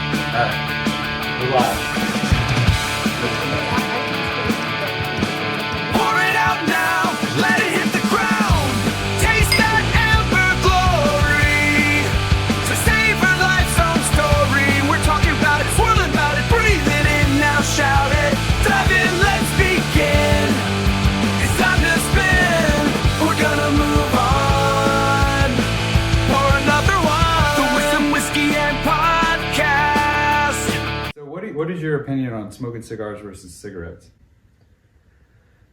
Alright. We're live. Pour it out now, let it hit the ground. Taste that amber glory. So savor life's own story. We're talking about it, swirling about it, breathe it in now, shout it. Dive in, let's begin. It's time to spin. We're gonna move on. Pour another one. The Wisdom Whiskey and Podcast. So what is your opinion on smoking cigars versus cigarettes?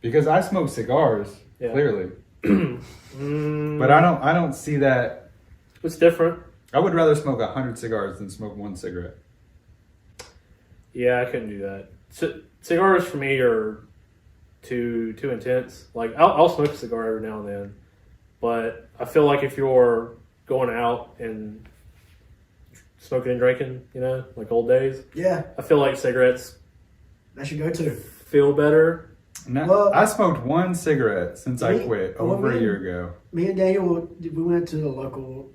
Because I smoke cigars, clearly. But I don't see that. It's different. I would rather smoke 100 cigars than smoke one cigarette. Yeah, I couldn't do that. Cigars for me are too intense. Like I'll smoke a cigar every now and then, but I feel like if you're going out and smoking and drinking, like old days, I feel like cigarettes That should go to. feel better. No, Well, I smoked one cigarette since I me- quit well, over a me- year ago. Me and Daniel, we went to the local,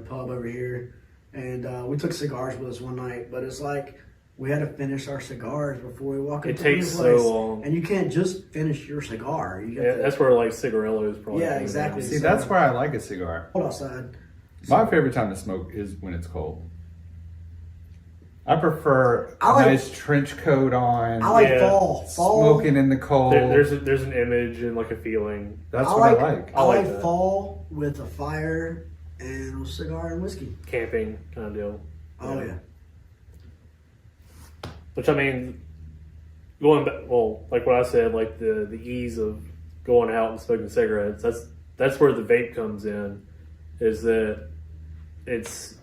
pub over here, and we took cigars with us one night. But it's like we had to finish our cigars before we walk It into takes the place. so long. And you can't just finish your cigar. You got Yeah, to that's where like cigarillos probably. Yeah, come exactly. down. See, that's where I like a cigar. hold outside. My favorite time to smoke is when it's cold. I prefer I like- a nice trench coat on, I like Yeah. fall. smoking in the cold. There's an image and like a feeling. That's I what like, I like. I like like that. fall with a fire and a cigar and whiskey. Camping kind of deal. Oh yeah. Which I mean, going back, well, like what I said, like the ease of going out and smoking cigarettes. That's where the vape comes in. Is that it's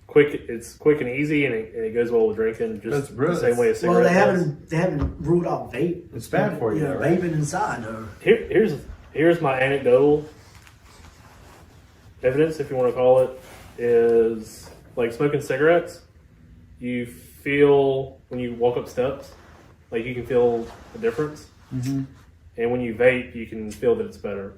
quick and easy, and it goes well with drinking. Just That's really- the same way a Well, cigarette does. they haven't ruled out vape. It's bad for you, though, right? Vaping inside though. Here's my anecdotal evidence, if you want to call it, is like smoking cigarettes. You feel when you walk up steps, like you can feel the difference, and when you vape, you can feel that it's better.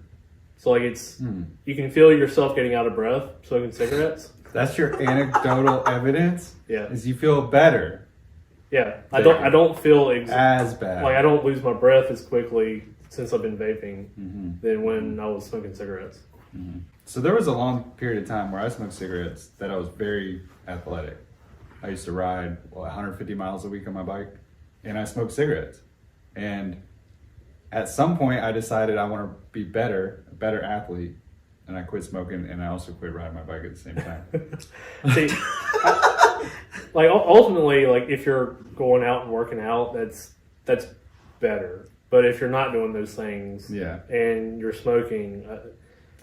So like you can feel yourself getting out of breath smoking cigarettes. That's your anecdotal evidence. Yeah. Is you feel better Yeah, I don't feel as bad. like I don't lose my breath as quickly since I've been vaping than when I was smoking cigarettes. So there was a long period of time where I smoked cigarettes that I was very athletic. I used to ride 150 miles a week on my bike, and I smoked cigarettes. And at some point, I decided I want to be a better athlete, and I quit smoking, and I also quit riding my bike at the same time. See, like ultimately, like if you're going out and working out, that's better. But if you're not doing those things, Yeah. and you're smoking,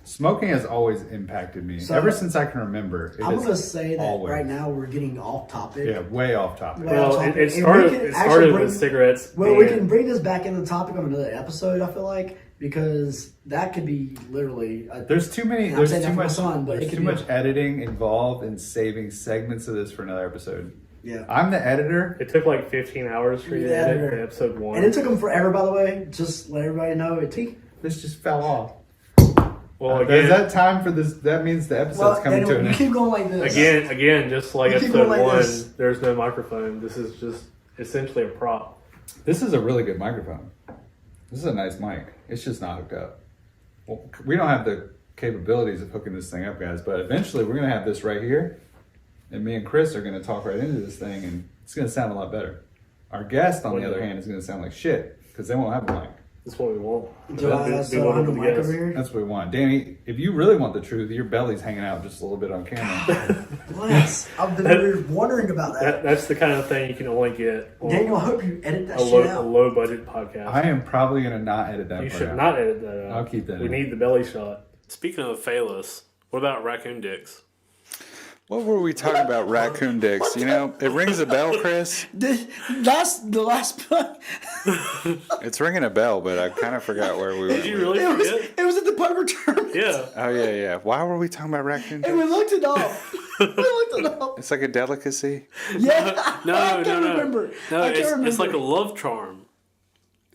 Smoking has always impacted me. So- Ever since I can remember. I'm has gonna say that always. right now we're getting off topic. Yeah, way off topic. Well, well, topic. it And started. we can It actually started bring- with cigarettes. Well, we and- can bring this back into the topic on another episode. I feel like because that could be literally. There's too many. I'm There's saying that too for my much. son, but it There's could too be- much editing involved in saving segments of this for another episode. Yeah. I'm the editor. It took like 15 hours for you to Yeah, edit editor. the episode 1. And it took them forever, by the way. Just let everybody know it took. This just fell off. well, Is again, that time for this? That means the episode's Well, coming to anyway, an you end. keep going like this. again, just like You keep episode going like 1, this. there's no microphone. This is just essentially a prop. This is a really good microphone. This is a nice mic. It's just not hooked up. Well, we don't have the capabilities of hooking this thing up, guys. But eventually, we're gonna have this right here, and me and Chris are gonna talk right into this thing, and it's gonna sound a lot better. Our guest, on the other hand, is gonna sound like shit because they won't have a mic. That's what we want. Do I Be still one have of the the mic guests. over here? That's what we want. Danny, if you really want the truth, your belly's hanging out just a little bit on camera. What? I've been wondering about that. That's the kind of thing you can only get on Daniel, I hope you edit that a shit out. low budget podcast. I am probably gonna not edit that You part should out. not edit that out. I'll keep that We in. need the belly shot. Speaking of phallus, what about raccoon dicks? What were we talking about? Raccoon dicks. You know, it rings a bell, Chris. That's the last. It's ringing a bell, but I kind of forgot where we were. Did you really It was, forget? it was at the poker tournament. Yeah. Oh yeah. Why were we talking about raccoon And we dicks? looked it up. We looked it up. It's like a delicacy. Yeah. No, I can't no. remember. No, I can't remember. it's like a love charm.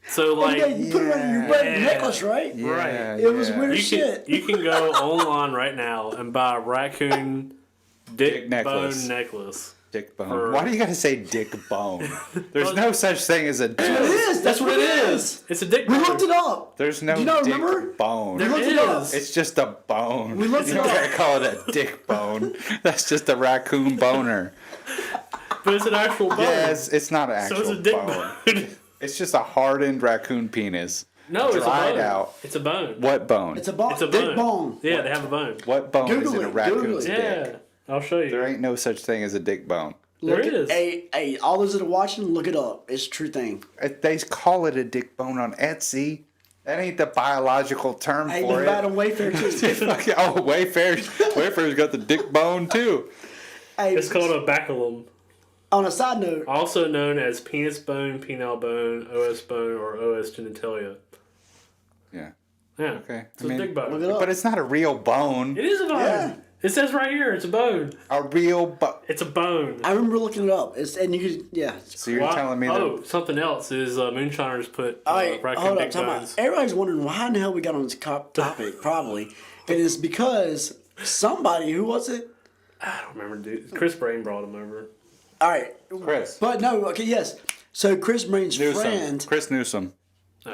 So like, yeah, you put it on your red Yeah. necklace, right? Yeah, Right. It was yeah. weird you shit. can you can go online right now and buy a raccoon dick Dick necklace. bone necklace. Dick bone. For- Why do you gotta say dick bone? There's no such thing as a It dick. is. That's what it is. It's a dick We bone. looked it up. There's no Do you not dick remember? bone. We There looked it up. is. It's just a bone. We looked You it don't up. gotta call it a dick bone. That's just a raccoon boner. But it's an actual bone. Yes, it's not an So actual it's a dick bone. bone. It's just a hardened raccoon penis. No, it's a Dried bone. out. It's a bone. What bone? It's a bone. It's a Dick bone. bone. Yeah, they have a bone. What bone is Google in a it, Google raccoon's it. Yeah, dick? I'll show you. There ain't no such thing as a dick bone. There Look is. Hey, all those that are watching, look it up. It's a true thing. They call it a dick bone on Etsy. That ain't the biological term Hey, for you it. bad on Wayfair too. Oh, Wayfair's got the dick bone too. Hey, It's called a baculum, on a side note, also known as penis bone, penile bone, os bone, or os genitalia. Yeah. Yeah. Okay. It's a dick bone. look it up. But it's not a real bone. It is a bone. Yeah. It says right here, it's a bone. A real bone. It's a bone. I remember looking it up. And you could, yeah. So you're Why- telling me oh, something else is moonshiners put All right, raccoon hold up, dick time out. bones. Everybody's wondering why in the hell we got on this topic, probably. And it's because somebody, who was it? I don't remember, dude. Chris Brain brought him over. All right. Chris. But no, okay, yes. So Chris Brain's friend, Chris Newsom.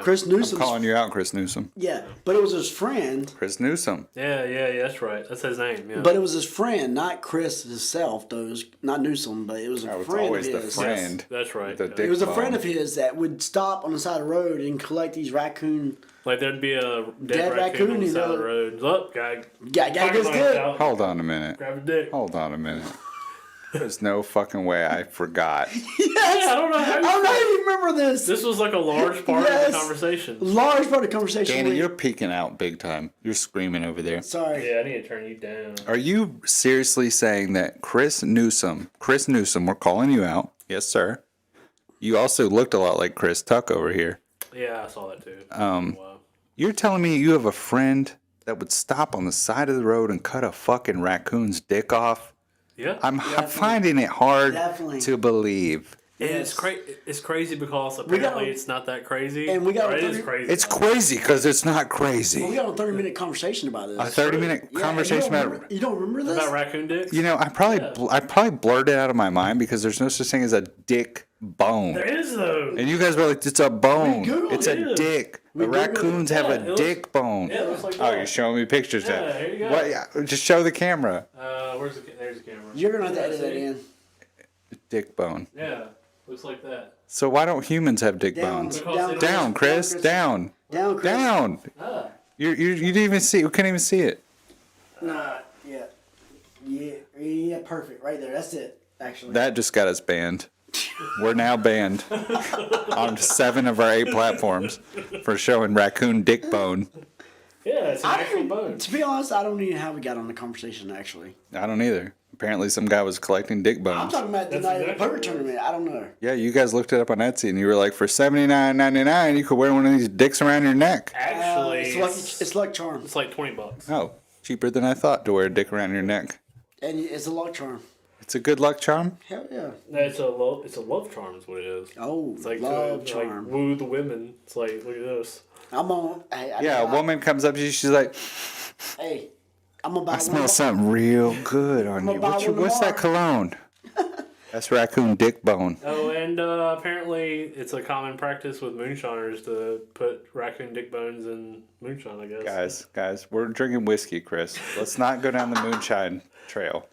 Chris Newsom's, Calling you out, Chris Newsom. yeah, but it was his friend. Chris Newsom. Yeah, that's right. That's his name. Yeah. But it was his friend, not Chris himself. Though it was not Newsom, but it was a That was friend always of the his. friend. That's right. The yeah. dick It was a bone. friend of his that would stop on the side of the road and collect these raccoon. Like there'd be a dead, Dead raccoon, raccoon, on the you side of know. the road. Look, guy. Guy pocket goes knife good. out, Hold on a minute. Grab a dick. Hold on a minute. There's no fucking way I forgot. Yes. Yeah, I don't know how. I don't know if you remember this. This was like a large part of Yes. the conversation. Large part of the conversation. Danny, we- you're peeking out big time. You're screaming over there. Sorry. Yeah, I need to turn you down. Are you seriously saying that Chris Newsom, we're calling you out. Yes, sir. You also looked a lot like Chris Tuck over here. Yeah, I saw that too. Wow. You're telling me you have a friend that would stop on the side of the road and cut a fucking raccoon's dick off? Yeah. I'm finding it hard Definitely. to believe. And Yes. it's crazy because got- apparently it's not that crazy. and we got Or a it is 30 crazy. It's crazy because it's not We crazy. got a 30-minute conversation about this. A 30-minute Yeah, conversation you don't about. remember, you don't remember this? about raccoon dicks. You know, I probably blurred it out of my mind because there's no such thing as a dick bone. There is though. And you guys were like, it's a bone. Googled It's it. a dick. The Googled raccoons it. have Yeah, a it looks- dick bone. Yeah, it looks like Oh, that. you're showing me pictures now. Yeah, here you go. What? Yeah, just show the camera. There's the camera. You're going to have to edit that in. Dick bone. Yeah, looks like that. So why don't humans have dick Down, bones? Down, Chris. Down. Down, Chris. Down. Ah. You didn't even see. You couldn't even see it. Nah, yeah. Yeah, perfect. Right there. That's it, actually. That just got us banned. We're now banned on 7 of our 8 platforms for showing raccoon dick bone. Yeah, it's an I actual don't, bone. to be honest, I don't even know how we got on the conversation, actually. I don't either. Apparently, some guy was collecting dick I'm bones. talking about the That's night of the exactly poker what it tournament. I don't know. Yeah, you guys looked it up on Etsy, and you were like, for $79.99, you could wear one of these dicks around your neck. Actually, It's luck charm. it's like $20. Oh, cheaper than I thought to wear a dick around your neck. And it's a luck charm. It's a good luck charm. Hell yeah. No, it's a love charm is what it is. Oh, It's like love to charm. like woo the women. It's like look at this. I'm on. Yeah, a woman comes up to you, she's like, Hey, I'm gonna buy I one. smell something real good on I'm you. gonna buy one What's that cologne? That's raccoon dick bone. Oh, and apparently it's a common practice with moonshiners to put raccoon dick bones in moonshine. I guess. Guys, we're drinking whiskey, Chris. Let's not go down the moonshine trail.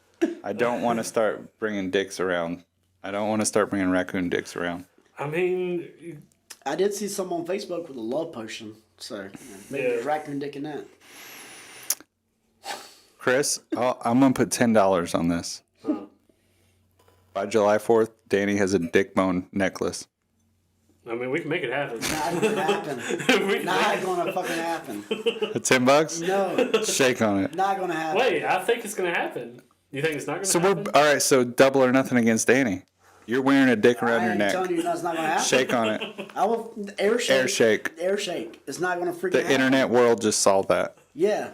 I don't want to start bringing dicks around. I don't want to start bringing raccoon dicks around. I mean, I did see some on Facebook with a love potion. So maybe Yeah. there's raccoon dick in that. Chris, I'm going to put $10 on this. By July 4th, Danny has a dick bone necklace. I mean, we can make it happen. Not gonna happen. We can Not make gonna fucking happen. $10? No, Shake on it. not gonna happen. Wait, I think it's gonna happen. You think it's not gonna So happen? all right. So double or nothing against Danny. You're wearing a dick around I your ain't neck. telling you that's not gonna happen. Shake on it. I will air shake. Air shake. Air shake. It's not gonna freaking The happen. internet world just saw that. Yeah.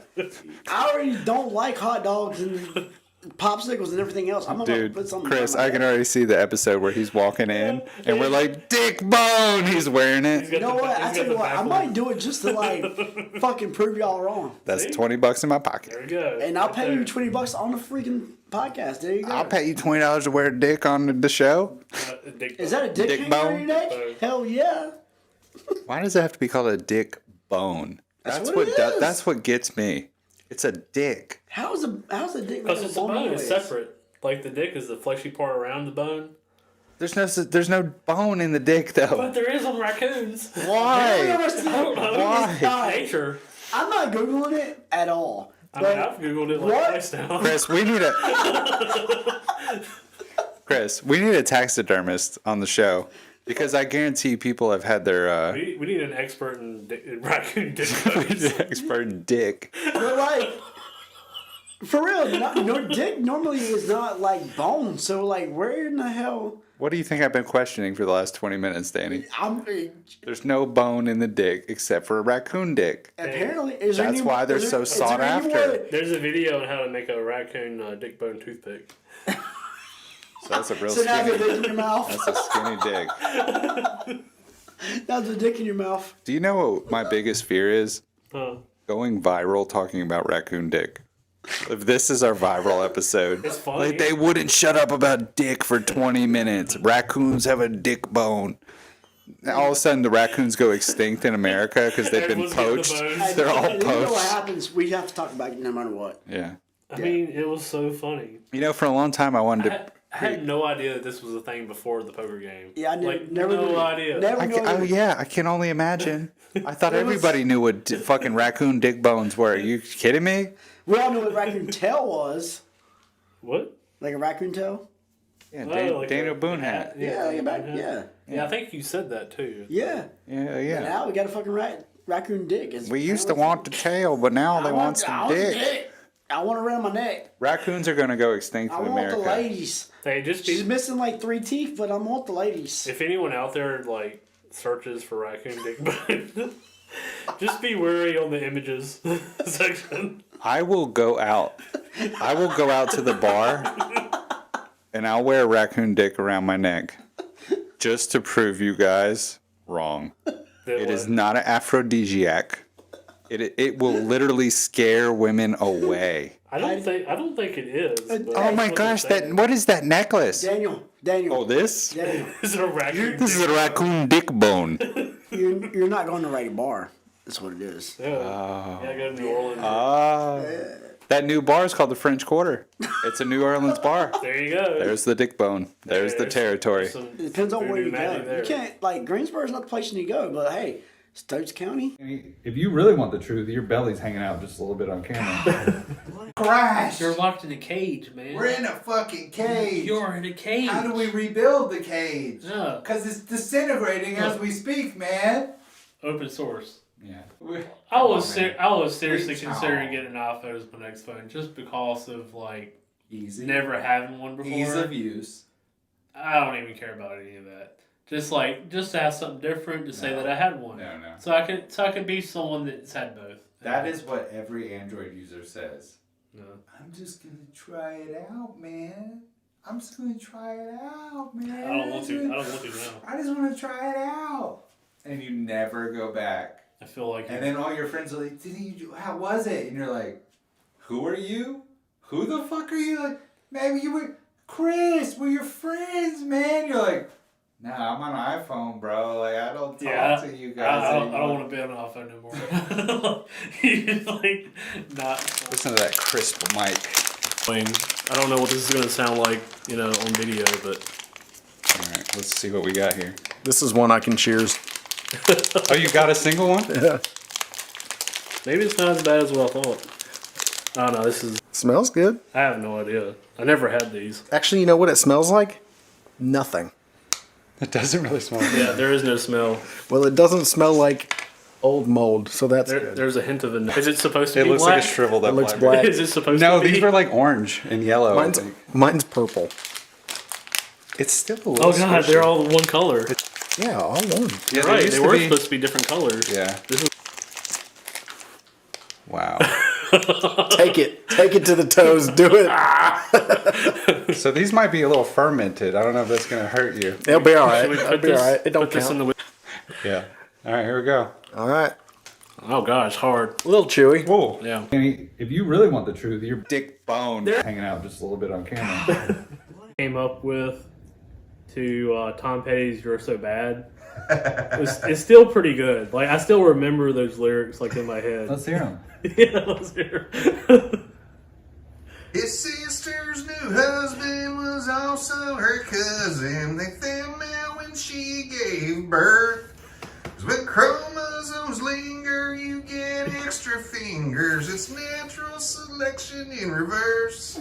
I already don't like hot dogs and popsicles and everything else. I'm gonna Dude, put something. Chris, on my I can back. already see the episode where he's walking in, and we're like, Dick Bone! He's wearing it. You know what? I He's tell got you the what, I back might one. do it just to like fucking prove y'all wrong. That's See? $20 in my pocket. There we go. And I'll Right pay there. you $20 on the freaking podcast. There you go. I'll pay you $20 to wear a dick on the show. Dick Is that a dick, Dick hanger bone? on your neck? Bone. Hell yeah. Why does it have to be called a dick bone? That's what it is. That's what gets me. It's a dick. How's a dick? Because it's a bone. anyways? It's separate. Like the dick is the fleshy part around the bone. There's no bone in the dick though. But there is on raccoons. Why? I don't know. Why? It's not nature. I'm not googling it at all. I mean, But I've googled it like what? twice now. Chris, we need a taxidermist on the show because I guarantee people have had their We need an expert in raccoon dick we need bones. an expert in dick. But like, for real, no dick normally is not like bone. So like, where in the hell? What do you think I've been questioning for the last 20 minutes, Danny? I'm There's no bone in the dick except for a raccoon dick. apparently. Is there That's any- why they're is there- so is there sought any after. way- There's a video on how to make a raccoon dick bone toothpick. So that's a real So now the skinny. dick in your mouth. That's a skinny dick. That's a dick in your mouth. Do you know what my biggest fear is? Huh. Going viral talking about raccoon dick. If this is our viral episode, It's funny. like they wouldn't shut up about dick for 20 minutes. Raccoons have a dick bone. Now, all of a sudden, the raccoons go extinct in America because they've been Everyone's getting the poached. bones. They're all You know what poached. happens? We have to talk about it no matter what. Yeah. I mean, it was so funny. You know, for a long time, I wanted to. I had no idea that this was a thing before the poker game. Yeah, I never, like, never no knew. idea. Never I knew. can, oh yeah, I can only imagine. I thought It was- everybody knew what fucking raccoon dick bones were. Are you kidding me? We all knew what raccoon tail was. What? Like a raccoon tail. Yeah, Oh, like Daniel a Boone hat. Yeah, like a back. yeah. Yeah, Yeah, I think you said that too. yeah. Yeah, yeah. Now we got a fucking raccoon dick. It's We used to want the tail, but now they want I some want the dick. I want it around my neck. Raccoons are gonna go extinct I in want the America. ladies. Hey, just She's be, missing like 3 teeth, but I want the ladies. if anyone out there like searches for raccoon dick bone, just be wary on the images section. I will go out. I will go out to the bar, and I'll wear a raccoon dick around my neck, just to prove you guys wrong. It is not an aphrodisiac. It will literally scare women away. I don't think it is. but Oh that's my what gosh! they're That saying. what is that necklace? Daniel. Oh, this? Daniel, Is it a raccoon? This is dick a raccoon dick bone. you're not going to the right bar. That's what it is. bone? Yeah, I go to New Orleans. Ah, that new bar is called the French Quarter. It's a New Orleans bar. there you go. There's the dick bone. There's the territory. some It depends on where voodoo you magic go. there. You can't like Greensboro's not the place you need to go, but hey, Stokes County. If you really want the truth, your belly's hanging out just a little bit on camera. Crash! You're locked in a cage, man. We're in a fucking cage. You're in a cage. How do we rebuild the cage? Yeah. Because it's disintegrating as we speak, man. Open source. Yeah. I was seriously Reach considering out. getting an iPhone as my next phone just because of like Easy. never having one before. Ease of use. I don't even care about any of that. Just to have something different to say No. that I had one. No, no. So I could be someone that's had both. That is what every Android user says. No. I'm just gonna try it out, man. I'm just gonna try it out, man. I don't want to. I don't want to now. I just want to try it out. And you never go back. I feel like And then all your friends are like, how was it? And you're like, who are you? Who the fuck are you? Like, maybe you were, Chris, we're your friends, man. You're like, nah, I'm on an iPhone, bro. Like, I don't talk to you guys I don't anymore. want to be on an iPhone no more. He's like not. Listen to that crisp mic. I don't know what this is gonna sound like, on video, but All right, let's see what we got here. This is one I can cheers. Oh, you got a single one? maybe it's not as bad as what I thought. I don't know. This is. Smells good. I have no idea. I never had these. Actually, you know what it smells like? Nothing. It doesn't really smell. Yeah, there is no smell. Well, it doesn't smell like old mold, so that's good. There's a hint of it. Is it supposed to It be looks black? like a shriveled up. It looks library. black. Is it supposed No, to be? these were like orange and yellow. I Mine's, think. mine's purple. It's still a little. Oh god, squishy. they're all one color. Yeah, all one. Yeah, Right, used they to were be- supposed to be different colors. Yeah. This is Wow. Take it. Take it to the toes. Do it. So these might be a little fermented. I don't know if that's gonna hurt you. It'll be all right. Should we It'll put be all this, right. It don't put this in count. the... Yeah. All right, here we go. All right. Oh, gosh, hard. A little chewy. Whoa. Yeah. Kenny, if you really want the truth, your dick bone hanging out just a little bit on camera. Came up with to Tom Petty's "You're So Bad." It's still pretty good. Like I still remember those lyrics like in my head. Let's hear them. Yeah, let's hear. His sister's new husband was also her cousin. They found out when she gave birth. 'Cause when chromosomes linger, you get extra fingers. It's natural selection in reverse.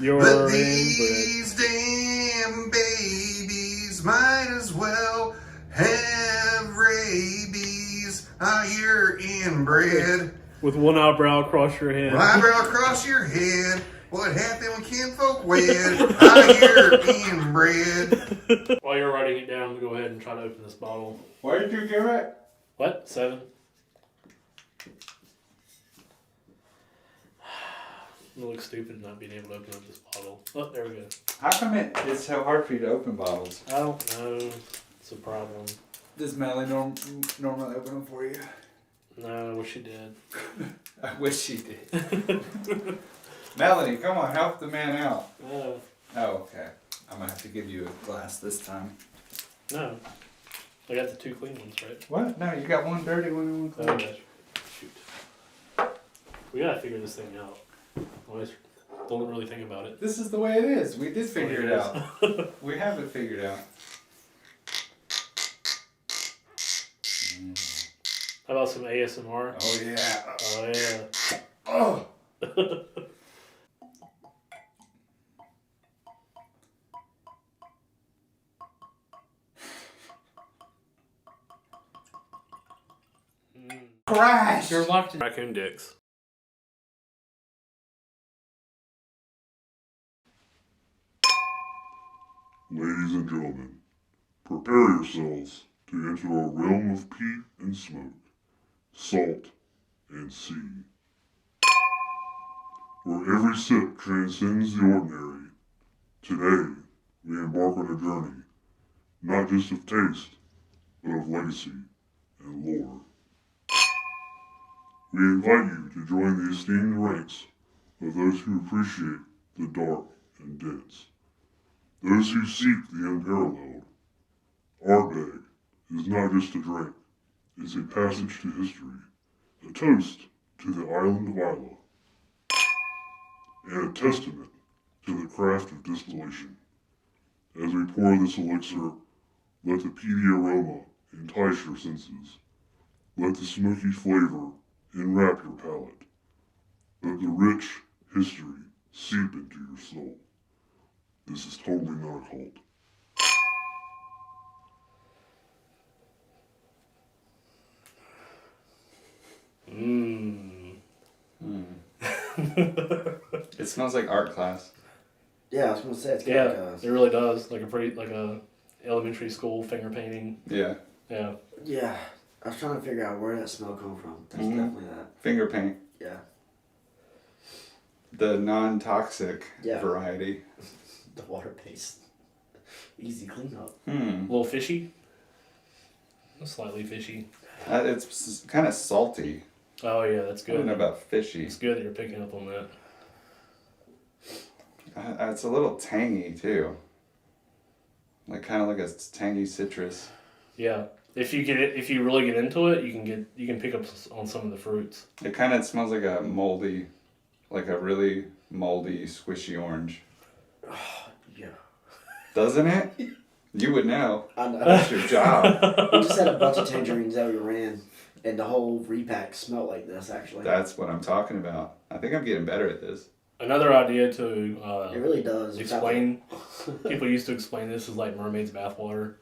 You're But inbred. these damn babies might as well have rabies. Ah, you're inbred. With one eyebrow across your head. Eyebrow across your head. What happened when kinfolk wed? Ah, you're inbred. While you're writing it down, go ahead and try to open this bottle. What did you give it? What? 7? It looks stupid not being able to open up this bottle. Oh, there we go. How come it's so hard for you to open bottles? I don't know. It's a problem. Does Melly normally open them for you? No, I wish you did. I wish she did. Melanie, come on, help the man out. No. Oh, okay. I'm gonna have to give you a glass this time. No. I got the 2 clean ones, right? What? No, you got one dirty one and one Oh, clean. yeah. Shoot. We gotta figure this thing out. Always don't really think about it. This is the way it is. We did figure it is. out. We have it figured out. How about some ASMR? Oh yeah. Oh, yeah. Oh. Crash. You're locked in raccoon dicks. Ladies and gentlemen, prepare yourselves to enter a realm of peat and smoke, salt and sea, where every sip transcends the ordinary. Today, we embark on a journey, not just of taste, but of legacy and lore. We invite you to join the esteemed ranks of those who appreciate the dark and dense. Those who seek the unparalleled. Our bag is not just a drink, it's a passage to history, a toast to the island of Isla, and a testament to the craft of distillation. As we pour this elixir, let the peaty aroma entice your senses. Let the smoky flavor enwrap your palate. Let the rich history seep into your soul. This is totally not a cult. It smells like art class. Yeah, I was gonna say it's Yeah, like it really does. Like a elementary school finger painting. Yeah. Yeah. yeah. I was trying to figure out where that smell come from. That's Mhm. definitely that. Finger paint. Yeah. The non-toxic Yeah. variety. The water based. Easy cleanup. A little fishy. Slightly fishy. It's kind of salty. Oh yeah, that's I good. don't know about fishy. It's good that you're picking up on that. It's a little tangy too. Like kind of like a tangy citrus. Yeah. If you really get into it, you can pick up on some of the fruits. It kind of smells like a moldy, like a really moldy, squishy orange. Yeah. Doesn't it? You would know. I know. That's your job. We just had a bunch of tangerines that we ran, and the whole repack smelled like this, actually. That's what I'm talking about. I think I'm getting better at this. Another idea to It really does. explain. People used to explain this as like mermaid's bathwater.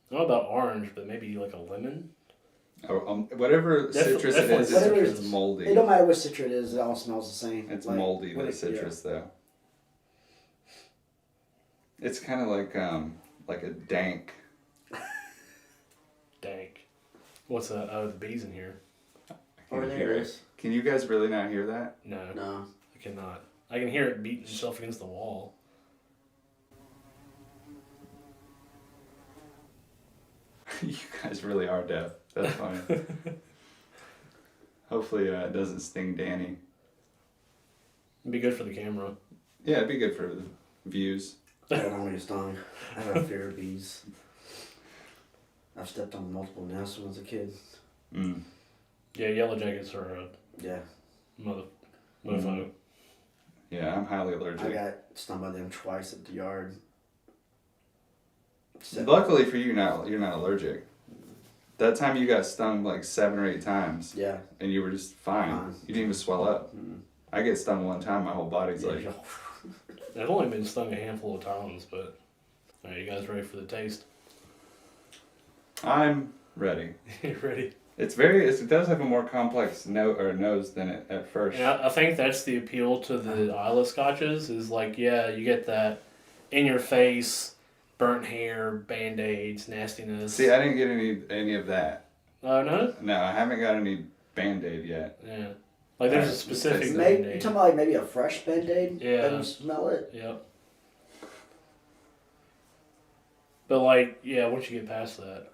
Not about orange, but maybe like a lemon. Oh, whatever citrus it definitely is, Whatever it's moldy. It don't matter what citrus it is, it all smells the same. It's Like, moldy, when the it- citrus though. It's kind of like a dank. Dank. What's that? Oh, the bees in here. Over Can you there hear it it? is. Can you guys really not hear that? No, No. I cannot. I can hear it beating itself against the wall. You guys really are deaf. That's funny. Hopefully it doesn't sting Danny. It'd be good for the camera. Yeah, it'd be good for the views. I don't want to get stung. I have a fear of bees. I've stepped on multiple nests when I was a kid. Mm. Yeah, yellow jackets are a Yeah. motherfucker. Yeah, I'm highly I allergic. got stung by them twice at the yard. Luckily for you, you're not allergic. That time you got stung like 7 or 8 times, Yeah. and you were just fine. You didn't even swell up. Mm. I get stung one time, my whole body's like, Yeah. I've only been stung a handful of times, but are you guys ready for the taste? I'm ready. You ready? It does have a more complex nose than it at first. Yeah, I think that's the appeal to the Isla scotches. Is like, yeah, you get that in your face, burnt hair, band-aids, nastiness. See, I didn't get any of that. Oh no? No, I haven't got any Band-Aid yet. Yeah. Like there's a Alright, specific let's Maybe, you Band-Aid. talking about like maybe a fresh Band-Aid? Yeah. Let them smell it. Yep. But like, yeah, once you get past that,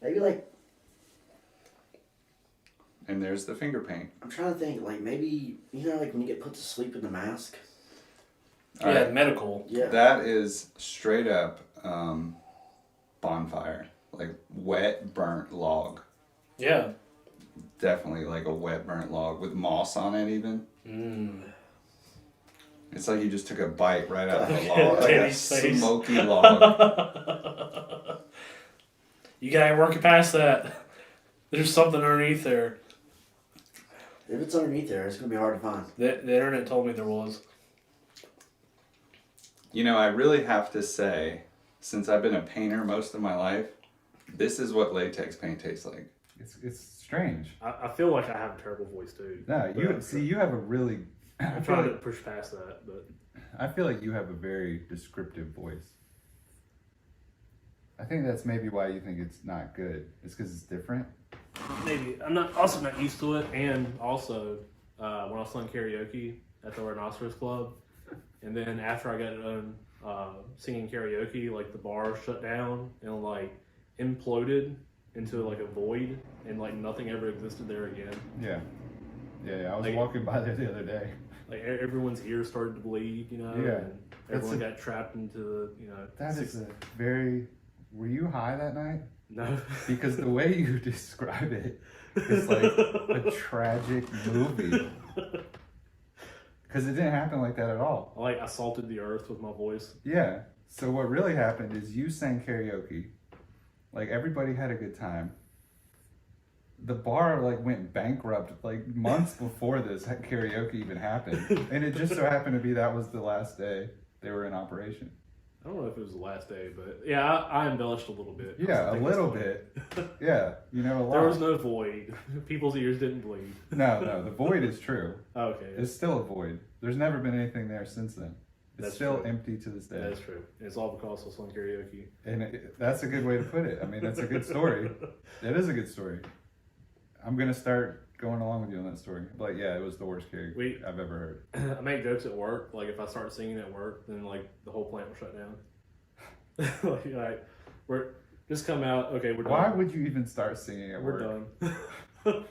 Maybe like, And there's the finger paint. I'm trying to think, like maybe, you know, like when you get put to sleep in the mask? All yeah, right. medical. Yeah. That is straight up bonfire. Like wet, burnt log. Yeah. Definitely like a wet, burnt log with moss on it even. Mm. It's like you just took a bite right out of the log. Like a Danny's face. smoky log. You gotta work it past that. There's something underneath there. If it's underneath there, it's going to be hard to find. The internet told me there was. You know, I really have to say, since I've been a painter most of my life, this is what latex paint tastes like. It's strange. I feel like I have a terrible voice too. No, you have a really. I'm trying to push past that, but I feel like you have a very descriptive voice. I think that's maybe why you think it's not good. It's because it's different. maybe I'm not used to it. And also, when I was playing karaoke at the Rhinoceros Club, and then after I got done singing karaoke, like the bar shut down and like imploded into like a void, and like nothing ever existed there again. Yeah. I was Like- walking by there the other day. Like everyone's ears started to bleed, you know. Yeah. And everyone got trapped into the, you know. That is a very. Were you high that night? No. Because the way you describe it is like a tragic movie. Because it didn't happen like that at all. I like assaulted the earth with my voice. Yeah. So what really happened is you sang karaoke. Like everybody had a good time. The bar like went bankrupt like months before this karaoke even happened. And it just so happened to be that was the last day they were in operation. I don't know if it was the last day, but yeah, I embellished a little bit. Yeah, I a think little it's bit. Yeah, you know, a lot. There was no void. People's ears didn't bleed. No, the void is true. Okay. It's still a void. There's never been anything there since then. It's That's still true. empty to this day. That's true. It's all because I was on karaoke. And that's a good way to put it. I mean, that's a good story. That is a good story. I'm going to start going along with you on that story. But yeah, it was the worst karaoke I've ever heard. I make jokes at work. Like if I start singing at work, then like the whole plant will shut down. like we're just come out. Okay, we're done. Why would you even start singing at We're work? done.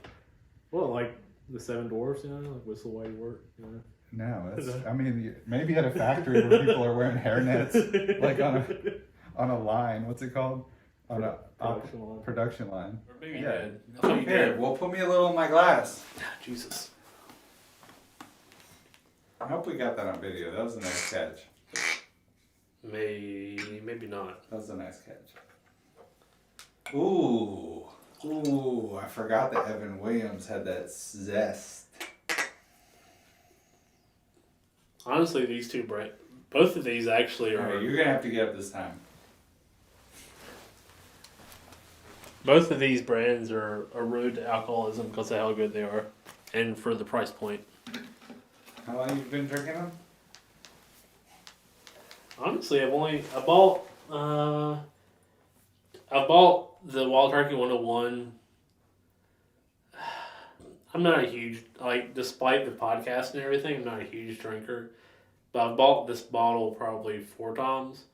Well, like the Seven Dwarfs, you know, like whistle while you work, you know. No, that's, I mean, maybe at a factory where people are wearing hairnets, like on a line. What's it called? On a Production line. production line. Or maybe Yeah. you did. I thought you Here, did. well, put me a little in my glass. Jesus. I hope we got that on video. That was a nice catch. Maybe not. That was a nice catch. Ooh. I forgot that Evan Williams had that zest. Honestly, these two both of these actually All are. right, you're going to have to get up this time. Both of these brands are a road to alcoholism because of how good they are, and for the price point. How long have you been drinking them? Honestly, I bought the Wild Turkey 101. I'm not a huge, like, despite the podcast and everything, I'm not a huge drinker. But I've bought this bottle probably 4 times.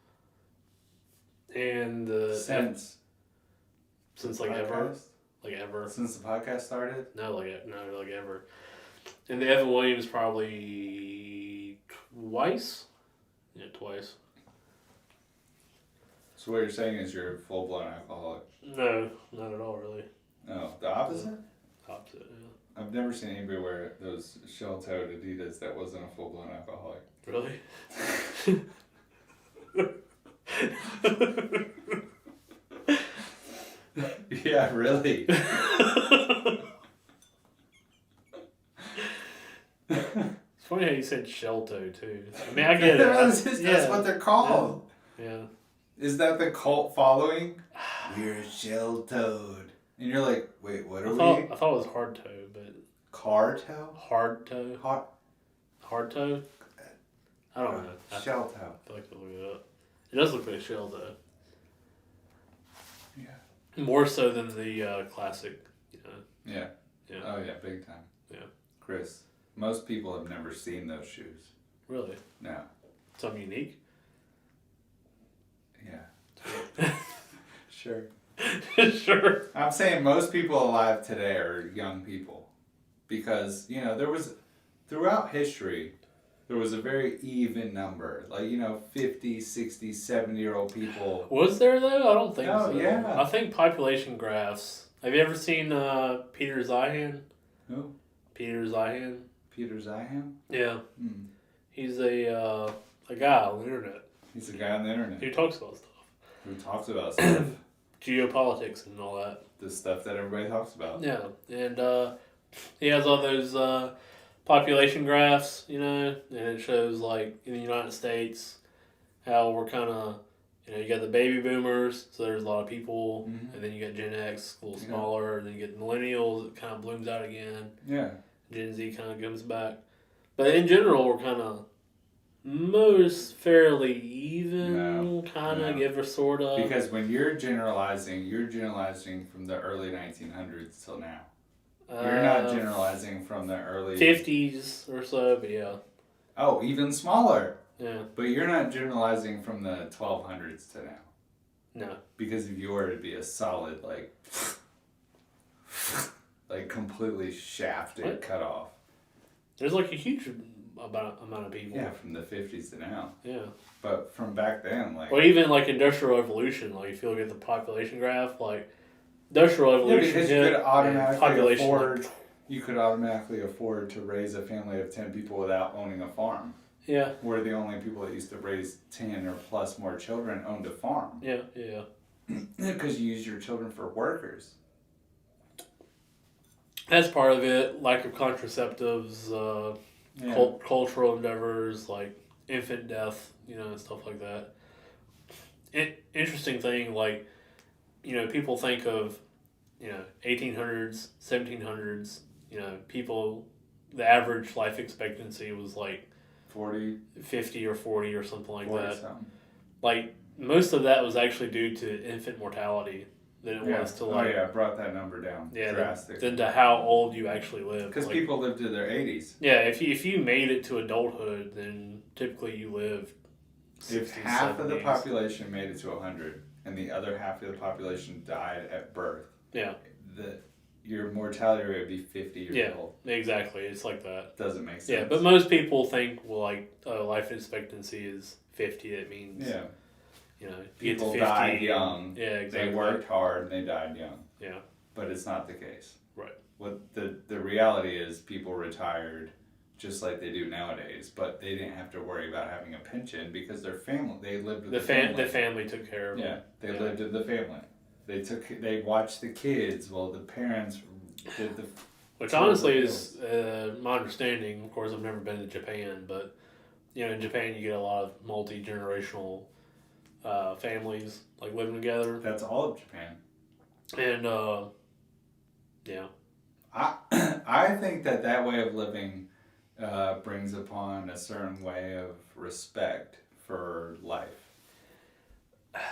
And Since like ever. podcast? Like ever. Since the podcast started? No, like ever. And the Evan Williams probably twice. Yeah, twice. So what you're saying is you're a full-blown alcoholic? No, not at all, really. No, the opposite? Opposite, yeah. I've never seen anybody wear those shell-toed Adidas that wasn't a full-blown alcoholic. Really? Yeah, really. It's funny how you said shell toe too. I mean, I get it. That's what they're called. Yeah. Is that the cult following? We're shell-toed. And you're like, wait, what are we? I thought it was hard toe, but Car toe? hard toe. Hard toe. I don't know. Shell toe. I feel like to look it up. It does look like a shell though. Yeah. More so than the classic. You know. Yeah. Yeah. Oh yeah, big time. Yeah. Chris, most people have never seen those shoes. Really. No. Something unique. Yeah. Sure. Sure. I'm saying most people alive today are young people. Because, you know, there was, throughout history, there was a very even number. Like, you know, 50, 60, 70-year-old people. Was there though? I don't think Oh, so. yeah. I think population graphs. Have you ever seen Peter Zeihan? Who? Peter Zeihan. Peter Zeihan? Yeah. Hmm. He's a guy on the internet He's a guy on the internet who talks about stuff, who talks about stuff. geopolitics and all that. The stuff that everybody talks about. Yeah, and he has all those population graphs, you know, and it shows like in the United States how we're kind of, you know, you got the baby boomers, so there's a lot of people, Mhm. and then you got Gen X, a little Yeah. smaller, and then you get millennials, it kind of blooms out again. Yeah. Gen Z kind of comes back, but in general, we're kind of most fairly even, kind of no. give or sort of. Because when you're generalizing from the early 1900s till now. You're not generalizing from the early 50s or so, but yeah. Oh, even smaller. Yeah. But you're not generalizing from the 1200s to now. No. Because if you were to be a solid, like completely shafted, What? cut off. There's like a huge amount of people. Yeah, from the 50s to now. Yeah. But from back then, like. Or even like industrial evolution, like if you look at the population graph, like industrial Yeah, evolution. because you hit, could and automatically population, afford. like, You could automatically afford to raise a family of 10 people without owning a farm. yeah. We're the only people that used to raise 10 or plus more children owned a farm. Yeah. Yeah. Because you use your children for workers. That's part of it. Lack of contraceptives, Yeah. cultural endeavors, like infant death, you know, and stuff like that. Interesting thing, like, you know, people think of, you know, 1800s, 1700s, you know, people, the average life expectancy was like 40, 50 or 40 or something like 40 that. something. Like, most of that was actually due to infant mortality than it was to, like, I brought that number down drastically. than to how old you actually live. Because Like, people lived to their 80s. yeah, if you made it to adulthood, then typically you lived 60s, If half of the 70s. population made it to 100 and the other half of the population died at birth, Yeah, your mortality rate would be 50 years yeah, old. exactly. It's like that. Doesn't make sense. Yeah, but most people think, well, like, life expectancy is 50. It means, Yeah. you know, you get to People 50. died young. Yeah, exactly. They worked hard and they died young. Yeah, But it's not the case. right. What the reality is, people retired just like they do nowadays, but they didn't have to worry about having a pension because their family, they lived with The the family. the family took care of Yeah, them. they lived with the family. They watched the kids while the parents did the. Which Sure, honestly it is my understanding. Of course, I've never been to Japan, but you know, in Japan you get a lot of multi-generational families like living together, That's all of Japan. and yeah, I think that way of living brings upon a certain way of respect for life.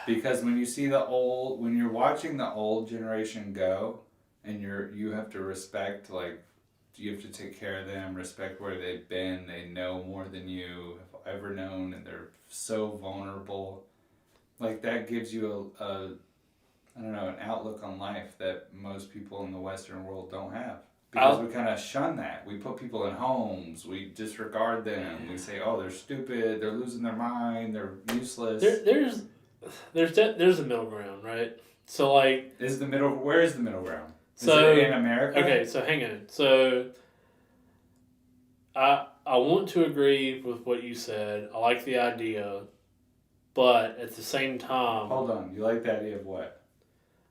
Because when you see when you're watching the old generation go, and you have to respect like you have to take care of them, respect where they've been, they know more than you have ever known, and they're so vulnerable. Like, that gives you a I don't know, an outlook on life that most people in the Western world don't have. Because we kind of shun that. We put people in homes. We disregard them. We say, oh, they're stupid. They're losing their mind. They're useless. There's a middle ground, right? So like, where is the middle ground? Is so it in America? Okay, so hang on. So I want to agree with what you said. I like the idea, but at the same time, Hold on. You like the idea of what?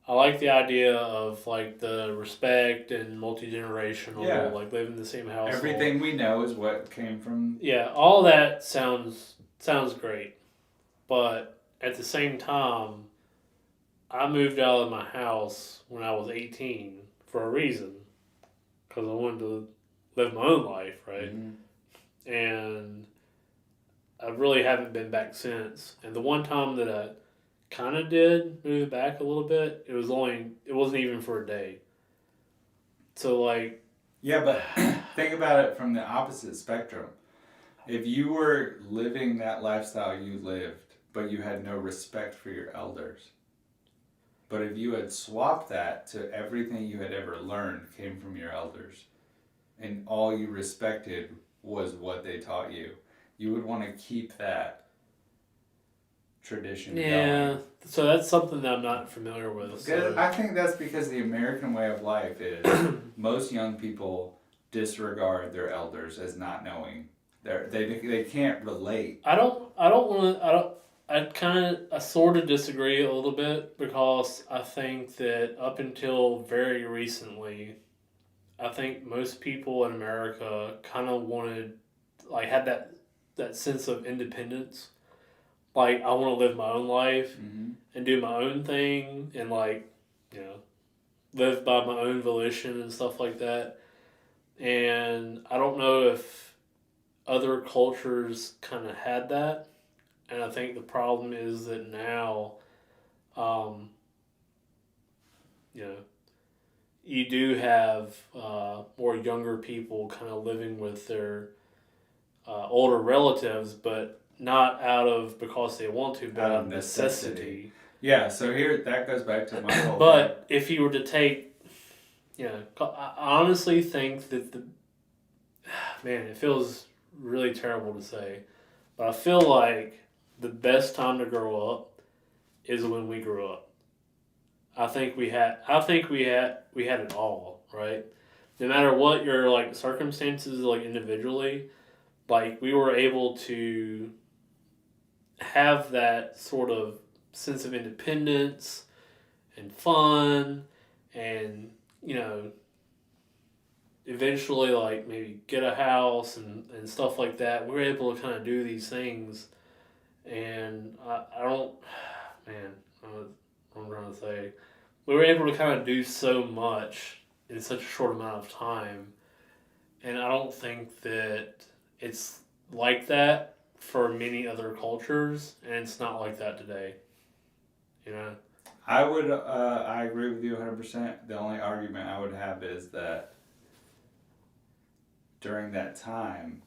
I like the idea of like the respect and multi-generational, Yeah. like living in the same household. Everything we know is what came from. Yeah, all that sounds great, but at the same time, I moved out of my house when I was 18 for a reason, because I wanted to live my own life, right? Mm-hmm. And I really haven't been back since. And the one time that I kind of did move back a little bit, it wasn't even for a day. So like, Yeah, but think about it from the opposite spectrum. If you were living that lifestyle you lived, but you had no respect for your elders, but if you had swapped that to everything you had ever learned came from your elders, and all you respected was what they taught you, you would want to keep that tradition going. So that's something that I'm not familiar with. So. I think that's because the American way of life is most young people disregard their elders as not knowing. They can't relate. I sort of disagree a little bit, because I think that up until very recently, I think most people in America kind of had that sense of independence. Like, I want to live my own life and do my own thing and, like, live by my own volition and stuff like that. And I don't know if other cultures kind of had that. And I think the problem is that now, you do have more younger people kind of living with their older relatives, but not because they want to, but out of necessity. Yeah, so here, that goes back to my whole But if you were to take, I honestly think that man, it feels really terrible to say, but I feel like the best time to grow up is when we grew up. I think we had it all, right? No matter what your like circumstances, like individually, like we were able to have that sort of sense of independence and fun, and eventually like maybe get a house and stuff like that. We were able to kind of do these things, and I'm trying to say, we were able to kind of do so much in such a short amount of time, and I don't think that it's like that for many other cultures, and it's not like that today. I agree with you 100%. The only argument I would have is that during that time,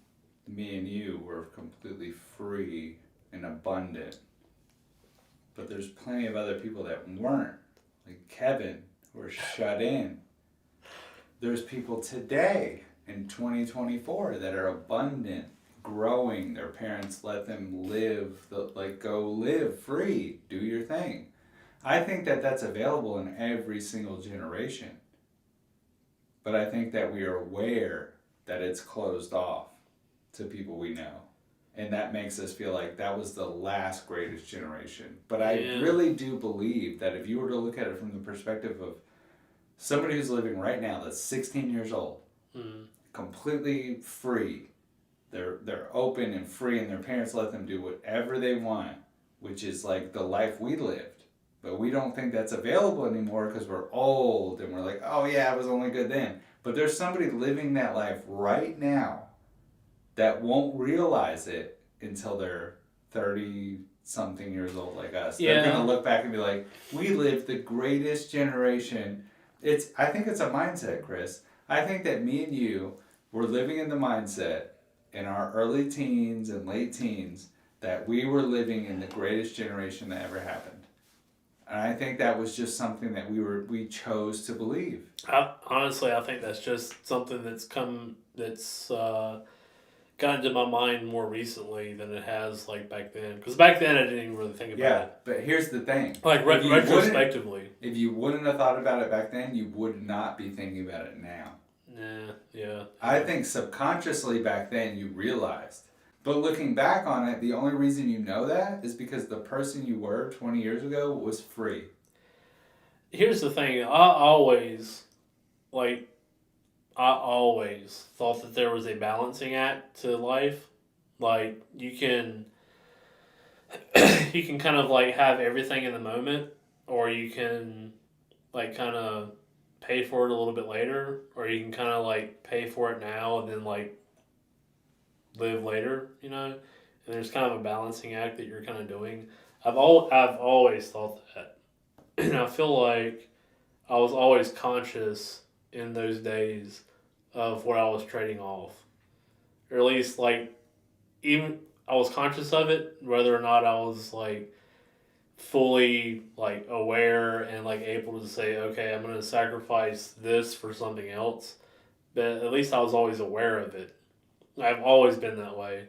me and you were completely free and abundant. But there's plenty of other people that weren't, like Kevin, who are shut in. There's people today in 2024 that are abundant, growing. Their parents let them go live free, do your thing. I think that that's available in every single generation. But I think that we are aware that it's closed off to people we know. And that makes us feel like that was the last greatest generation. But I really do believe that if you were to look at it from the perspective of somebody who's living right now that's 16 years old, completely free, they're open and free, and their parents let them do whatever they want, which is like the life we lived. But we don't think that's available anymore because we're old and we're like, oh yeah, it was only good then. But there's somebody living that life right now that won't realize it until they're 30-something years old like us. Yeah. They're going to look back and be like, we lived the greatest generation. I think it's a mindset, Chris. I think that me and you were living in the mindset in our early teens and late teens that we were living in the greatest generation that ever happened. And I think that was just something that we chose to believe. Honestly, I think that's just something that's gotten into my mind more recently than it has like back then. Because back then I didn't even really think about Yeah, it. but here's the thing. Like If you retrospectively. If you wouldn't have thought about it back then, you would not be thinking about it now. Yeah. I think subconsciously back then you realized. But looking back on it, the only reason you know that is because the person you were 20 years ago was free. Here's the thing. I always thought that there was a balancing act to life. Like you can kind of like have everything in the moment, or you can like kind of pay for it a little bit later, or you can kind of like pay for it now and then like live later, you know. And there's kind of a balancing act that you're kind of doing. I've always thought that, and I feel like I was always conscious in those days of what I was trading off, or at least like even I was conscious of it, whether or not I was like fully like aware and like able to say, okay, I'm going to sacrifice this for something else. But at least I was always aware of it. I've always been that way.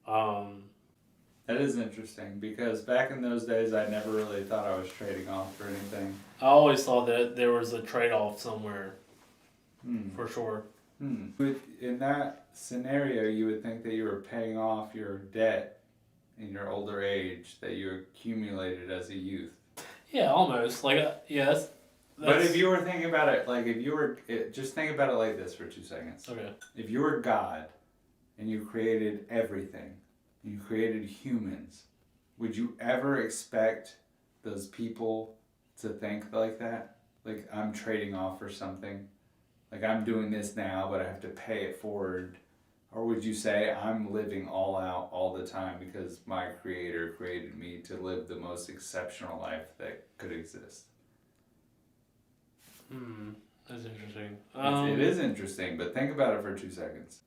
That is interesting because back in those days I never really thought I was trading off for anything. I always thought that there was a trade-off somewhere, for sure. In that scenario, you would think that you were paying off your debt in your older age that you accumulated as a youth. Yeah, almost. Like, that's But if you were thinking about it, like just think about it like this for 2 seconds. Okay. If you were God and you created everything, you created humans, would you ever expect those people to think like that? Like, I'm trading off for something. Like, I'm doing this now, but I have to pay it forward. Or would you say, I'm living all out all the time because my creator created me to live the most exceptional life that could exist? That's interesting. It is interesting, but think about it for 2 seconds.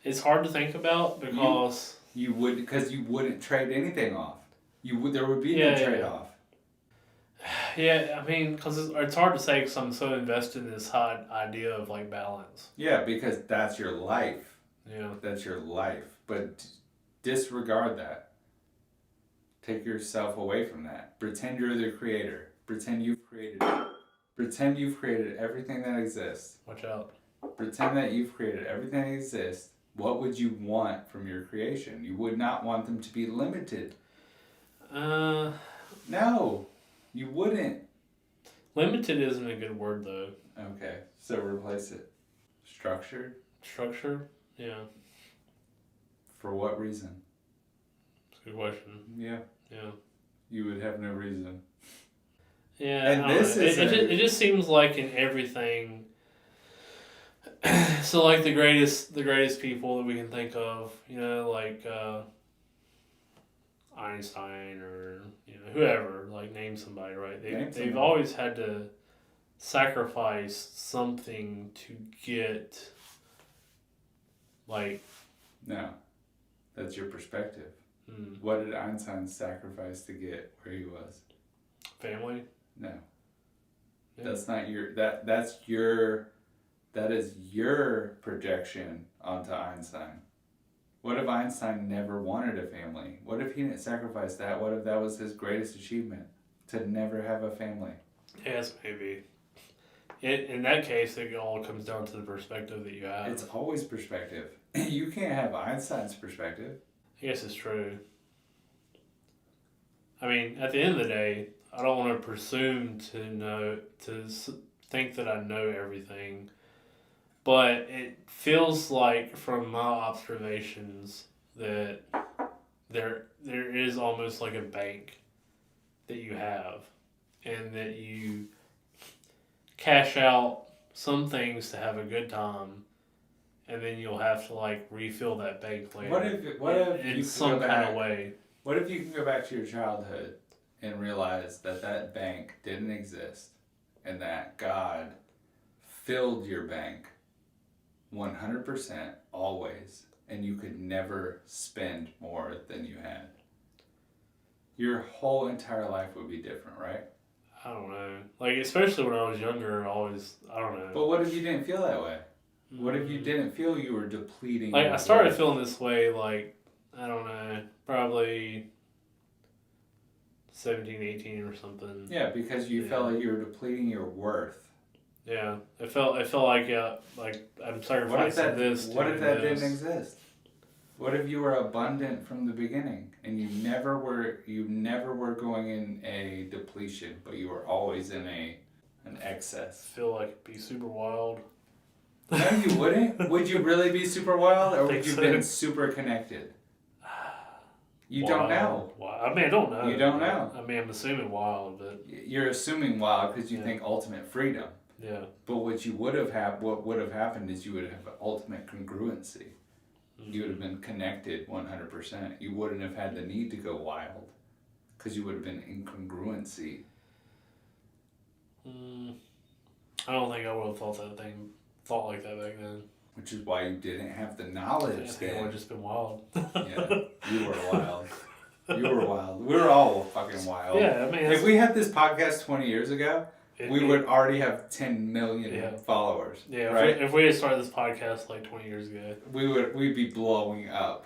It's hard to think about because you wouldn't trade anything off. There would be no trade-off. Yeah, I mean, because it's hard to say because I'm so invested in this hot idea of like balance. Yeah, because that's your life. Yeah. That's your life. But disregard that. Take yourself away from that. Pretend you're the creator. Pretend you've created it. Pretend you've created everything that exists. Watch out. Pretend that you've created everything that exists. What would you want from your creation? You would not want them to be limited. No, you wouldn't. Limited isn't a good word though. Okay, so replace it. Structured? Structure? Yeah. For what reason? It's a good question. Yeah. Yeah. You would have no reason. Yeah, And this is it just seems like in everything. So like the greatest people that we can think of, you know, like Einstein or whoever, like name somebody, right? They've always had to sacrifice something to get like. No, that's your perspective. What did Einstein sacrifice to get where he was? Family. No. Yeah. That's not your that is your projection onto Einstein. What if Einstein never wanted a family? What if he didn't sacrifice that? What if that was his greatest achievement? To never have a family? Yes, maybe. In that case, it all comes down to the perspective that you have. It's always perspective. You can't have Einstein's perspective. I guess it's true. I mean, at the end of the day, I don't want to presume to think that I know everything, but it feels like from my observations that there is almost like a bank that you have, and that you cash out some things to have a good time, and then you'll have to like refill that bank later. What if in you some kind of way? What if you can go back to your childhood and realize that bank didn't exist and that God filled your bank 100% always, and you could never spend more than you had, your whole entire life would be different, right? I don't know. Like, especially when I was younger, I don't know. But what if you didn't feel that way? What if you didn't feel you were depleting? Like, your I started worth? feeling this way, like, I don't know, probably 17, 18 or something. Yeah, because you felt like you were depleting your worth. Yeah, it felt like I'm sacrificing this. What if that this. didn't exist? What if you were abundant from the beginning and you never were going in a depletion, but you were always in an excess? I feel like it'd be super wild. No, you wouldn't. Would you really be super wild, or would you so. been super connected? You don't know. Wild. I mean, I don't know. You don't know. I mean, I'm assuming wild, but You're assuming wild because you think ultimate freedom. yeah. But what would have happened is you would have ultimate congruency. You would have been connected 100%. You wouldn't have had the need to go wild because you would have been in congruency. I don't think I would have thought like that back then. Which is why you didn't have the I knowledge think I would then. have just been wild. Yeah, you were wild. You were wild. We were all fucking wild. Yeah, I mean, if we had this podcast 20 years ago, we would already have 10 million Yeah. followers. Yeah, right? if we had started this podcast like 20 years ago. We'd be blowing up.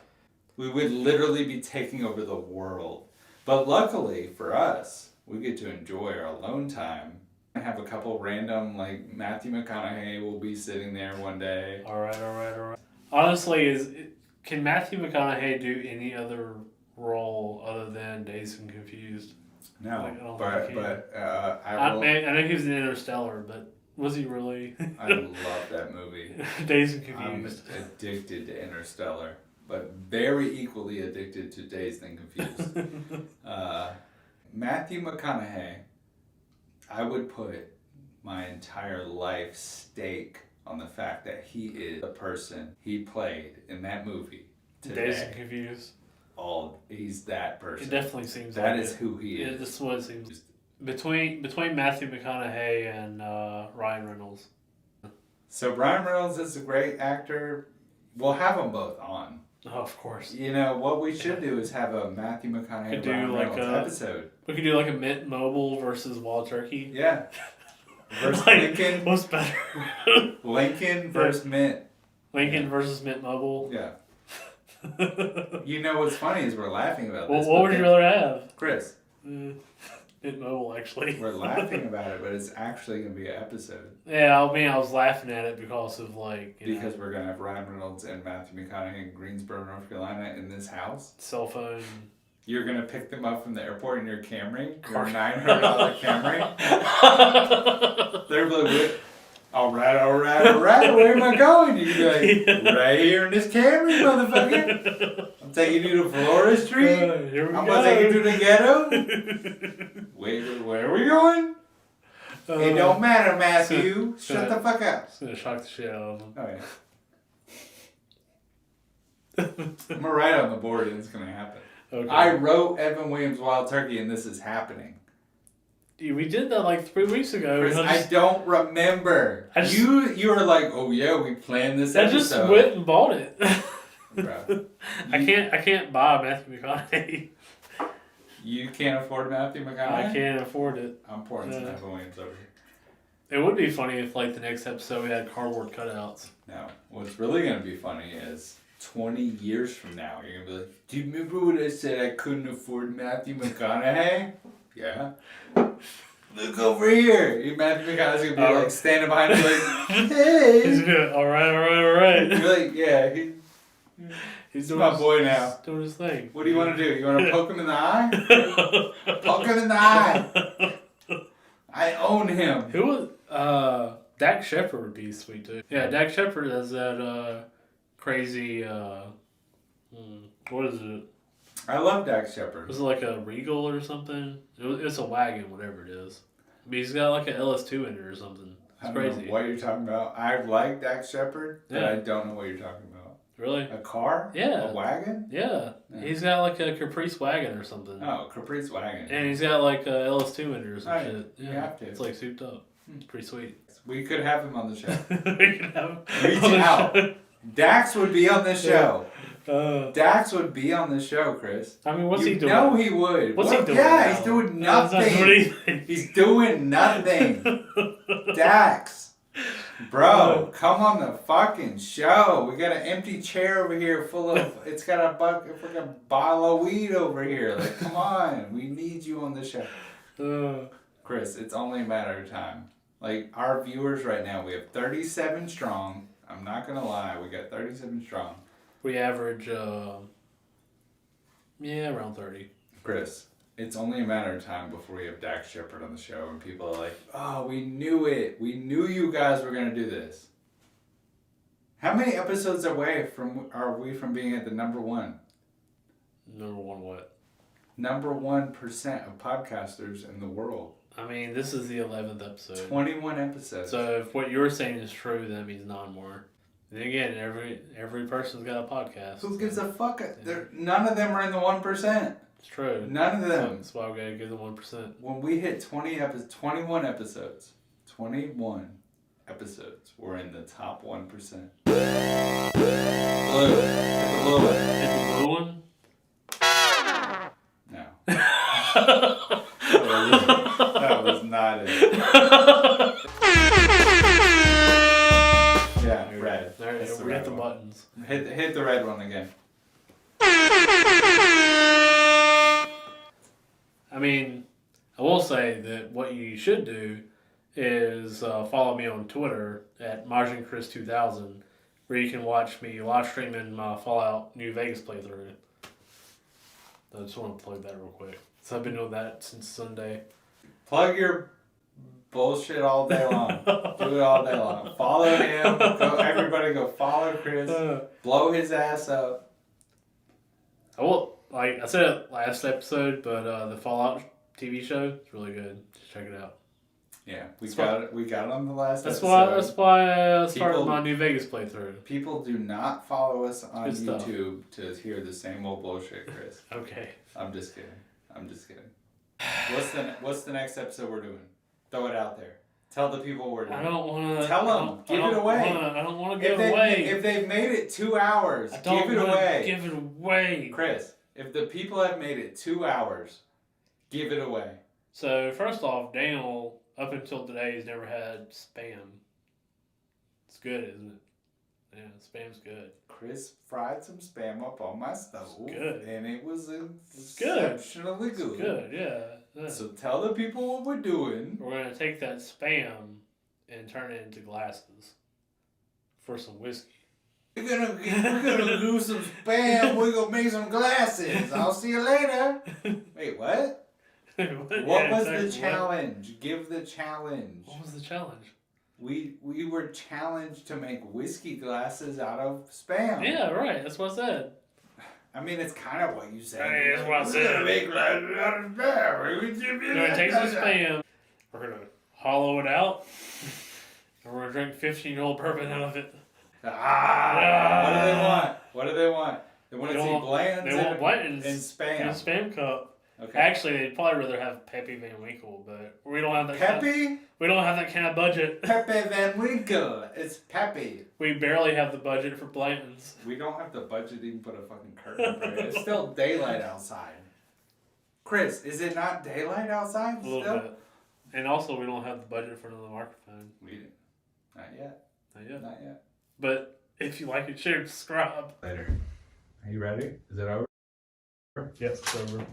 We would literally be taking over the world. But luckily for us, we get to enjoy our alone time. I have a couple random, like Matthew McConaughey will be sitting there one day. All right. Honestly, can Matthew McConaughey do any other role other than Dazed and Confused? No, Like, I don't but think he can. I will. I know he was in Interstellar, but was he really? I love that movie. Dazed and I'm Confused. addicted to Interstellar, but very equally addicted to Dazed and Confused. Matthew McConaughey, I would put my entire life stake on the fact that he is the person he played in that movie today. Dazed and Confused. He's that person. It definitely seems That like is it. who he Yeah, is. this is what it seems. Between Matthew McConaughey and Ryan Reynolds. So Ryan Reynolds is a great actor. We'll have them both on. Oh, of course. You know, what we should do is have a Matthew McConaughey Could do Ryan like Reynolds episode. We could do like a Mint Mobile versus Wild Turkey. Yeah. Versus Like, Lincoln. what's better? Lincoln versus Mint. Lincoln versus Mint Mobile. Yeah. You know what's funny is we're laughing about Well, this. what but would you rather have? Chris, Mint Mobile, actually. we're laughing about it, but it's actually going to be an episode. Yeah, I mean, I was laughing at it because of like Because we're going to have Ryan Reynolds and Matthew McConaughey in Greensboro, North Carolina in this house. cell phone. You're going to pick them up from the airport in your Camry, your Car- $900 Camry. They're like, all right, where am I going? You can be like, right here in this Camry, motherfucker. I'm taking you to Florida Street. Here we I'm go. going to take you to the ghetto. Wait, where are we going? It don't matter, Matthew. Shut the fuck up. It's gonna shock the shit out of them. Oh, yeah. I'm going to write on the board and it's going to happen. Okay. I wrote Evan Williams Wild Turkey and this is happening. We did that like 3 weeks ago. Chris, and I don't remember. I just- You were like, oh yeah, we planned this I episode. just went and bought it. Bro, I can't buy Matthew McConaughey. you can't afford Matthew McConaughey? I can't afford it. I'm pouring some No. Evan Williams over here. It would be funny if like the next episode we had cardboard cutouts. No, what's really going to be funny is 20 years from now, you're going to be like, do you remember when I said I couldn't afford Matthew McConaughey? Yeah. Look over here. Matthew McConaughey's going to be like standing behind you like, hey. He's good. All right. You're like, yeah, He's he's my boy now. doing his thing. What do you want to do? You want to poke him in the eye? Poke him in the eye. I own him. Who was Dak Shepard would be sweet too. Yeah, Dak Shepard has that crazy what is it? I love Dax Shepard. Was it like a Regal or something? It's a wagon, whatever it is. But he's got like an LS2 in it or something. I It's don't crazy. know what you're talking about. I like Dax Shepard, but Yeah. I don't know what you're talking about. Really? A car? Yeah. A wagon? Yeah. Yeah. He's got like a Caprice wagon or something. Oh, Caprice wagon. And he's got like a LS2 in it or some Oh, yeah. shit. You have to. It's like souped up. It's pretty sweet. We could have him on the show. We could have Reach on the out. show. Dax would be on the show. Uh, Dax would be on the show, Chris. I mean, what's you he doing? know he would. What's he doing? Yeah, now? he's doing He's not nothing. doing anything. He's doing nothing. Dax. Bro, come on the fucking show. We got an empty chair over here full of, it's got a freaking bottle of weed over here. Like, come on. We need you on the show. Chris, it's only a matter of time. Like, our viewers right now, we have 37 strong. I'm not going to lie. We got 37 strong. We average, around 30. Chris, it's only a matter of time before we have Dax Shepard on the show and people are like, oh, we knew it. We knew you guys were going to do this. How many episodes away are we from being at the number one? Number one what? Number 1% of podcasters in the world. I mean, this is the 11th episode. 21 episodes. So if what you're saying is true, that means 9 more. Then again, every person's got a podcast. Who gives a fuck? None of them are in the 1%. It's true. None of them. That's why we gotta give them 1%. When we hit 21 episodes, we're in the top 1%. Blue. Hit the blue one. Hit the blue one? No. That was not it. Yeah, red. There, That's the we red hit the one. buttons. Hit the red one again. I mean, I will say that what you should do is follow me on Twitter at MarginChris2000, where you can watch me live streaming my Fallout New Vegas playthrough. I just want to plug that real quick. So I've been doing that since Sunday. Plug your bullshit all day long. Do it all day long. Follow him. Everybody go follow Chris. Blow his ass up. I will, like I said it last episode, but the Fallout TV show is really good. Just check it out. Yeah, we got it on the last That's episode. why I started People- my New Vegas playthrough. People do not follow us on Good stuff. YouTube to hear the same old bullshit, Chris. Okay. I'm just kidding. What's the next episode we're doing? Throw it out there. Tell the people we're doing. I don't want to. Tell them. Give it away. I don't want to give If it away. if they've made it 2 hours, I don't give it wanna away. Give it away. Chris, if the people have made it 2 hours, give it away. So first off, Daniel, up until today, has never had spam. It's good, isn't it? Yeah, spam's good. Chris fried some spam up on my stove. good. And it was good. exceptionally good. Good, yeah. So tell the people what we're doing. We're gonna take that spam and turn it into glasses for some whiskey. We're gonna do some spam. We're gonna make some glasses. I'll see you later. Wait, what? What was the challenge? Give the challenge. What was the challenge? We were challenged to make whiskey glasses out of spam. Yeah, right. That's what I said. I mean, it's kind of what you said. Hey, that's what I We're said. gonna make glasses out of spam. We're gonna take some spam. We're gonna hollow it out, and we're gonna drink 15-year-old bourbon out of it. What do they want? They want to see Bland's They want Blanton's and spam. in a spam cup. Okay. Actually, they'd probably rather have Pepe Van Winkle, but we don't have that. Peppy? We don't have that kind of budget. Pepe Van Winkle. It's Peppy. We barely have the budget for Blanton's. We don't have the budget to even put a fucking curtain over it. It's still daylight outside. Chris, is it not daylight outside A little still? bit. And also, we don't have the budget for another microphone. We didn't. Not yet. Not yet. Not yet. But if you like it, share, subscribe. Later. Are you ready? Is it over? Yes, it's over.